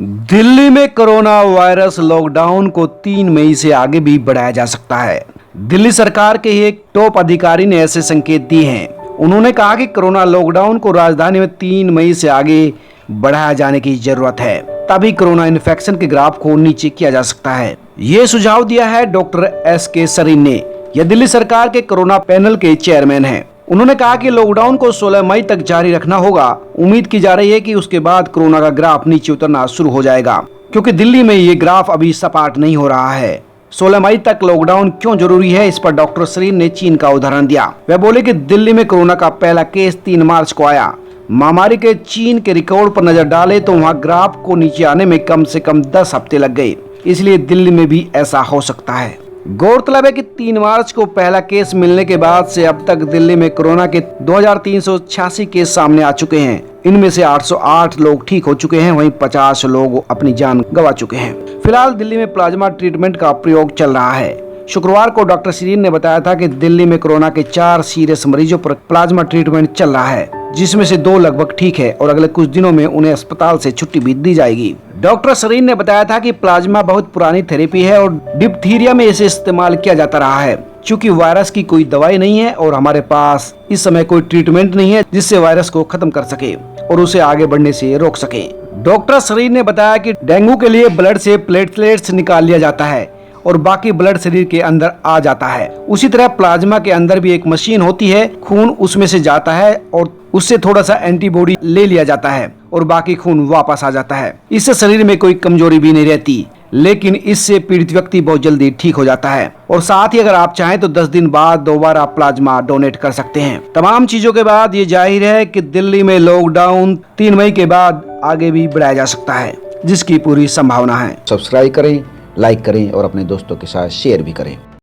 दिल्ली में corona virus lockdown को 3 मई से आगे भी बढ़ाया जा सकता है। दिल्ली सरकार के एक टॉप अधिकारी ने ऐसे संकेत दिए हैं। उन्होंने कहा कि कोरोना लॉकडाउन को राजधानी में 3 मई से आगे बढ़ाया जाने की जरूरत है, तभी कोरोना इन्फेक्शन के ग्राफ को नीचे किया जा सकता है। ये सुझाव दिया है डॉक्टर SK सरीन ने। यह दिल्ली सरकार के कोरोना पैनल के चेयरमैन हैं। उन्होंने कहा कि लॉकडाउन को 16 मई तक जारी रखना होगा। उम्मीद की जा रही है कि उसके बाद कोरोना का ग्राफ नीचे उतरना शुरू हो जाएगा, क्योंकि दिल्ली में ये ग्राफ अभी सपाट नहीं हो रहा है। 16 मई तक लॉकडाउन क्यों जरूरी है, इस पर डॉक्टर सरीन ने चीन का उदाहरण दिया। वह बोले कि दिल्ली में कोरोना का पहला केस 3 मार्च को आया। महामारी के चीन के रिकॉर्ड पर नजर डाले तो वहाँ ग्राफ को नीचे आने में कम से कम 10 हफ्ते लग गए। इसलिए दिल्ली में भी ऐसा हो सकता है। गौरतलब है कि 3 मार्च को पहला केस मिलने के बाद से अब तक दिल्ली में कोरोना के 2386 केस सामने आ चुके हैं। इनमें से 808 लोग ठीक हो चुके हैं, वहीं 50 लोग अपनी जान गंवा चुके हैं। फिलहाल दिल्ली में प्लाज्मा ट्रीटमेंट का प्रयोग चल रहा है। शुक्रवार को डॉक्टर सरीन ने बताया था कि दिल्ली में कोरोना के 4 सीरियस मरीजों पर प्लाज्मा ट्रीटमेंट चल रहा है, जिसमें से 2 लगभग ठीक है और अगले कुछ दिनों में उन्हें अस्पताल से छुट्टी भी दी जाएगी। डॉक्टर सरीन ने बताया था कि प्लाज्मा बहुत पुरानी थेरेपी है और डिप्थीरिया में इसे इस्तेमाल किया जाता रहा है। चूंकि वायरस की कोई दवाई नहीं है और हमारे पास इस समय कोई ट्रीटमेंट नहीं है जिससे वायरस को खत्म कर सके और उसे आगे बढ़ने से रोक सके। डॉक्टर सरीन ने बताया कि डेंगू के लिए ब्लड से प्लेटलेट्स निकाल लिया जाता है और बाकी ब्लड शरीर के अंदर आ जाता है। उसी तरह प्लाज्मा के अंदर भी एक मशीन होती है, खून उसमें से जाता है और उससे थोड़ा सा एंटीबॉडी ले लिया जाता है और बाकी खून वापस आ जाता है। इससे शरीर में कोई कमजोरी भी नहीं रहती, लेकिन इससे पीड़ित व्यक्ति बहुत जल्दी ठीक हो जाता है। और साथ ही अगर आप चाहें तो 10 दिन बाद दोबारा प्लाज्मा डोनेट कर सकते हैं। तमाम चीजों के बाद ये जाहिर है कि दिल्ली में लॉकडाउन 3 मई के बाद आगे भी बढ़ाया जा सकता है, जिसकी पूरी संभावना है। सब्सक्राइब करें, लाइक करें और अपने दोस्तों के साथ शेयर भी करें।